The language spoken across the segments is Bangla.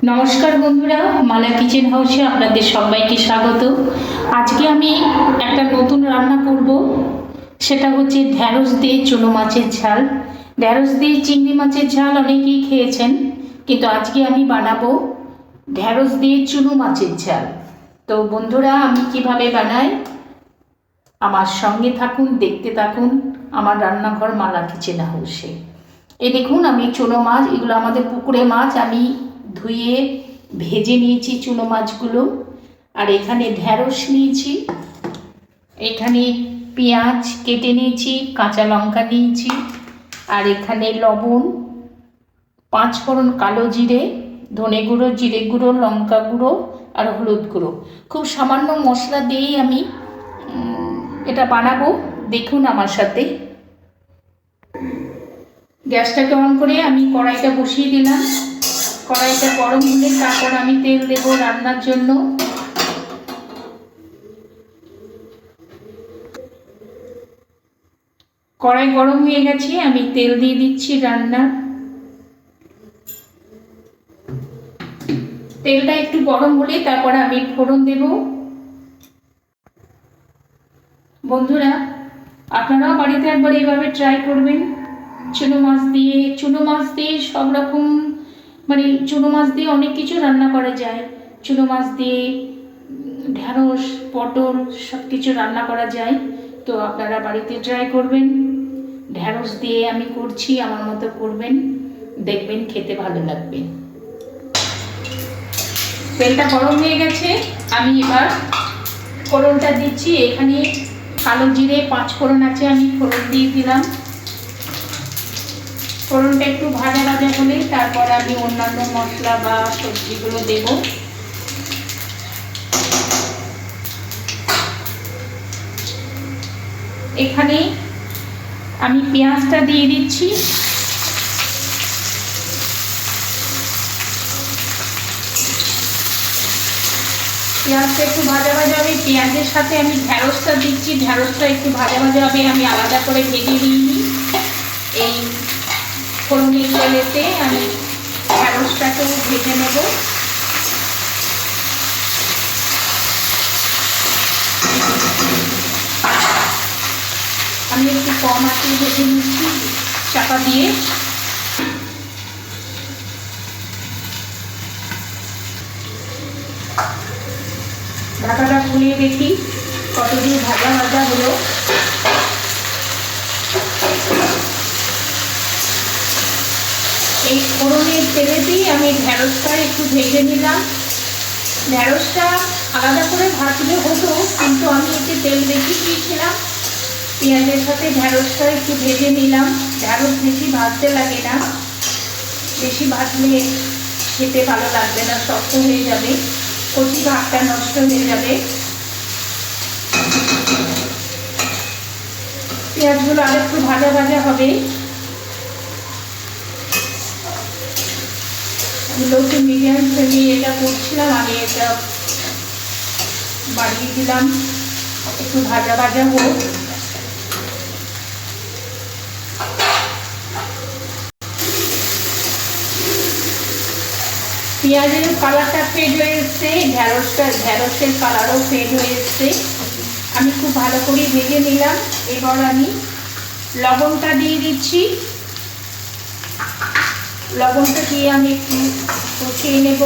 নমস্কার বন্ধুরা, মালা কিচেন হাউসে আপনাদের সবাইকে স্বাগত। আজকে আমি একটা নতুন রান্না করব, সেটা হচ্ছে ঢ্যাঁড়স দিয়ে চুনো মাছের ঝাল। ঢ্যাঁড়স দিয়ে চিংড়ি মাছের ঝাল অনেকেই খেয়েছেন, কিন্তু আজকে আমি বানাবো ঢ্যাঁড়স দিয়ে চুনো মাছের ঝাল। তো বন্ধুরা, আমি কিভাবে বানাই আমার সঙ্গে থাকুন, দেখতে থাকুন আমার রান্নাঘর মালা কিচেন হাউসে। এই দেখুন, আমি চুনো মাছ, এগুলো আমাদের পুকুরে মাছ, আমি ধুয়ে ভেজে নিয়েছি চুনো মাছগুলো। আর এখানে ঢ্যাঁড়স নিয়েছি, এখানে পেঁয়াজ কেটে নিয়েছি, কাঁচা লঙ্কা নিয়েছি, আর এখানে লবণ, 5 ফোড়ন, কালো জিরে, ধনে গুঁড়ো, জিরে গুঁড়ো, লঙ্কা গুঁড়ো আর হলুদ গুঁড়ো। খুব সামান্য মশলা দিয়েই আমি এটা বানাবো। দেখুন আমার সাথে। গ্যাসটাকে অন করে আমি কড়াইটা বসিয়ে দিলাম। কড়াইটা গরম হলে তারপর আমি তেল দেব রান্নার জন্য। কড়াই গরম হয়ে গেছে, আমি তেল দিয়ে দিচ্ছি রান্না। তেলটা একটু গরম হলে তারপর আমি ফোড়ন দেব। বন্ধুরা, আপনারাও বাড়িতে একবার এইভাবে ট্রাই করবেন। চুনো মাছ দিয়ে সব রকম, মানে চুনো মাছ দিয়ে অনেক কিছু রান্না করা যায়। চুনো মাছ দিয়ে ঢ্যাঁড়স, পটল সব কিছু রান্না করা যায়। তো আপনারা বাড়িতে ট্রাই করবেন। ঢ্যাঁড়স দিয়ে আমি করছি, আমার মতো করবেন, দেখবেন খেতে ভালো লাগবে। তেলটা গরম হয়ে গেছে, আমি এবার ফোড়নটা দিচ্ছি। এখানে কালো জিরে, 5 ফোড়ন আছে, আমি ফোড়ন দিয়ে দিলাম। ফোড়নটা একটু ভাজা ভাজা হলে তারপর আমি অন্যান্য মশলা বা সবজিগুলো দেব। এখানে আমি পেঁয়াজটা দিয়ে দিচ্ছি। পেঁয়াজটা একটু ভাজা ভাজা হবে, পেঁয়াজের সাথে আমি ঢ্যাঁড়সটা দিচ্ছি। ঢ্যাঁড়সটা একটু ভাজা ভাজা হবে, আমি আলাদা করে ভেজে নিই। এই ফোড়নের তেলেতে আমি ঢ্যাঁড়সটাকেও ভেজে নেব। আমি একটু কম আঁচে ভেজে নিচ্ছি চাপা দিয়ে। ঢাকাটা খুলে দেখি কতদূর ভাজা ভাজা হলো। এই ফোড়নের তেলেতেই আমি ঢ্যাঁড়সটা একটু ভেজে নিলাম। ঢ্যাঁড়সটা আলাদা করে ভাজলে হতো, কিন্তু আমি এতে তেল বেশি দিয়েছিলাম। পেঁয়াজের সাথে ঢ্যাঁড়সটা একটু ভেজে নিলাম। ঢ্যাঁড়স বেশি ভাজতে লাগে না, বেশি ভাজলে খেতে ভালো লাগবে না, শক্ত হয়ে যাবে, কচি ভাতটা নষ্ট হয়ে যাবে। পেঁয়াজগুলো আরেকটু ভাজা ভাজা হবে। লো টু মিডিয়াম ফ্লেমে এটা করছিলাম, আমি এটা বাড়িয়ে দিলাম, একটু ভাজা ভাজা হোক। পেঁয়াজের কালারটা ফেড হয়ে এসছে, ঢ্যাঁড়সের কালারও ফেড হয়ে এসছে। আমি খুব ভালো করে ভেজে নিলাম। এবার আমি লবণটা দিয়ে দিচ্ছি। লবণটা দিয়ে আমি একটু কষিয়ে নেব।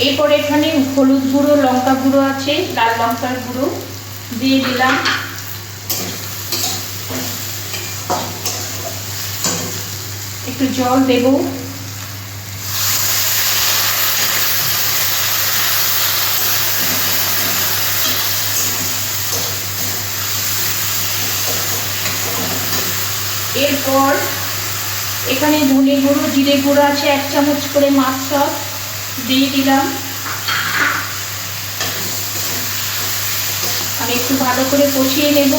এরপর এখানে হলুদ গুঁড়ো, লঙ্কা গুঁড়ো আছে, লাল লঙ্কার গুঁড়ো দিয়ে দিলাম। একটু জল দেব। এরপর এখানে ধনে গুঁড়ো, জিরে গুঁড়ো আছে 1 চামচ করে, মাছ সব দিয়ে দিলাম। আমি একটু ভালো করে কষিয়ে নেব।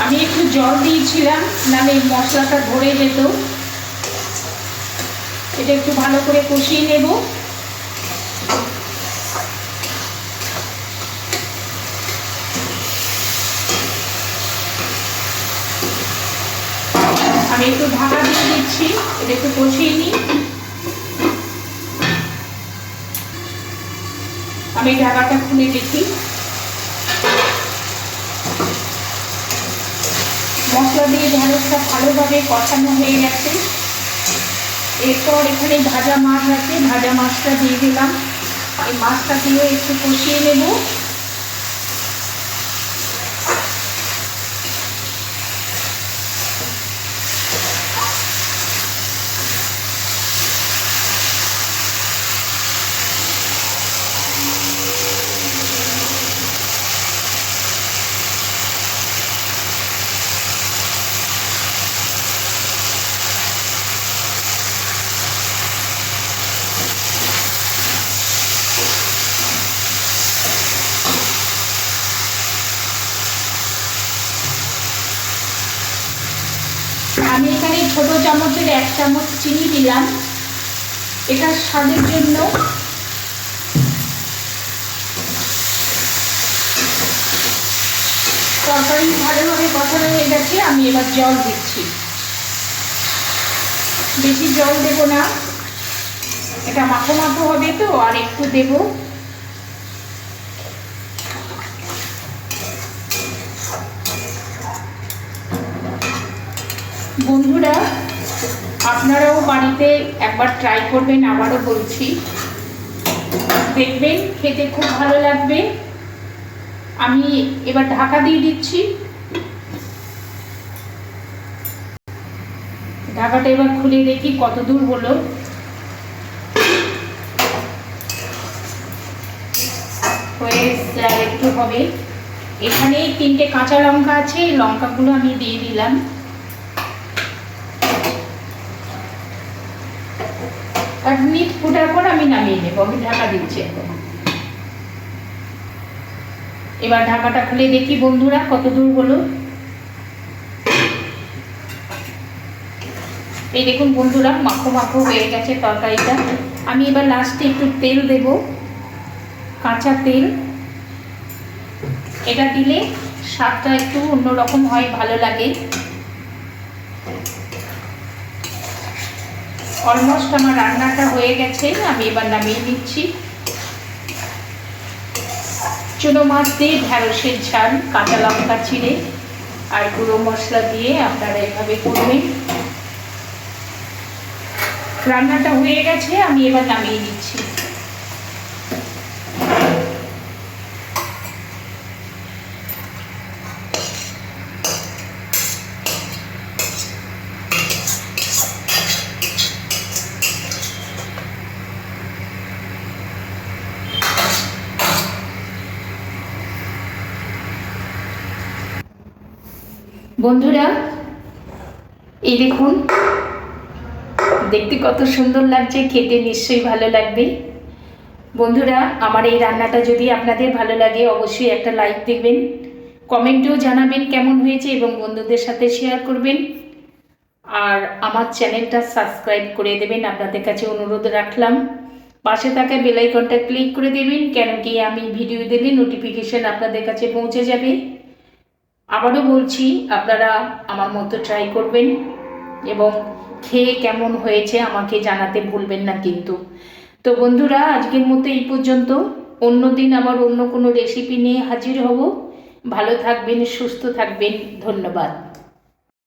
আমি একটু জল দিয়েছিলাম, নাহলে মশলাটা ধরে যেত। এটা একটু ভালো করে কষিয়ে নেব। আমি একটু ঢাকা দিয়ে দিচ্ছি, এটা একটু কষিয়ে নিই। আমি ঢাকাটা খুলে দেখি। মশলা দিয়ে ঢেঁড়সটা ভালোভাবে কষানো হয়ে গেছে। এরপর এখানে ভাজা মাছ আছে, ভাজা মাছটা দিয়ে দিলাম। এই মাছটা দিয়ে একটু কষিয়ে নেব। আমি এখানে ছোট চামচের 1 চামচ চিনি দিলাম, এটা স্বাদের জন্য। তরকারি ভালোভাবে কষানো হয়ে গেছে, আমি এবার জল দিচ্ছি। বেশি জল দেব না, এটা মাখো মাখো হবে তো, আর একটু দেব। বন্ধুরা, আপনারাও বাড়িতে একবার ট্রাই করবেন, আবারও বলছি, দেখবেন খেতে খুব ভালো লাগবে। আমি এবার ঢাকা দিয়ে দিচ্ছি। ঢাকাটা এবার খুলে দেখি কত দূর হলো। হয়ে আর একটু হবে। এখানে 3টে কাঁচা লঙ্কা আছে, এই লঙ্কাগুলো আমি দিয়ে দিলাম। 1 মিনিট ফোটার পর আমি নামিয়ে নেব। আমি ঢাকা দিচ্ছি এখন। এবার ঢাকাটা খুলে দেখি বন্ধুরা কত দূর হলো। এই দেখুন বন্ধুরা, মাখো মাখো হয়ে গেছে তরকারিটা। আমি এবার লাস্টে একটু তেল দেব, কাঁচা তেল। এটা দিলে স্বাদটা একটু অন্যরকম হয়, ভালো লাগে। অলমোস্ট আমার রান্নাটা হয়ে গেছে, আমি এবার নামিয়ে নিচ্ছি। চুনো মাছ দিয়ে ঢেঁড়সের ঝাল, কাঁচা লঙ্কা চিড়ে আর গুঁড়ো মশলা দিয়ে আপনারা এভাবে করবেন। রান্নাটা হয়ে গেছে, আমি এবার নামিয়ে নিচ্ছি। বন্ধুরা, এই দেখুন, দেখতে কত সুন্দর লাগছে, খেতে নিশ্চয়ই ভালো লাগবে। বন্ধুরা, আমার এই রান্নাটা যদি আপনাদের ভালো লাগে অবশ্যই একটা লাইক দেবেন, কমেন্টেও জানাবেন কেমন হয়েছে এবং বন্ধুদের সাথে শেয়ার করবেন। আর আমার চ্যানেলটা সাবস্ক্রাইব করে দেবেন, আপনাদের কাছে অনুরোধ রাখলাম। পাশে থাকা বেল আইকনটা ক্লিক করে দেবেন, কেন কি আমি ভিডিও দিলে নোটিফিকেশন আপনাদের কাছে পৌঁছে যাবে। আবারও বলছি, আপনারা আমার মতো ট্রাই করবেন এবং খেয়ে কেমন হয়েছে আমাকে জানাতে ভুলবেন না কিন্তু। তো বন্ধুরা, আজকের মতো এই পর্যন্ত। অন্য দিন আবার অন্য কোনো রেসিপি নিয়ে হাজির হব। ভালো থাকবেন, সুস্থ থাকবেন। ধন্যবাদ।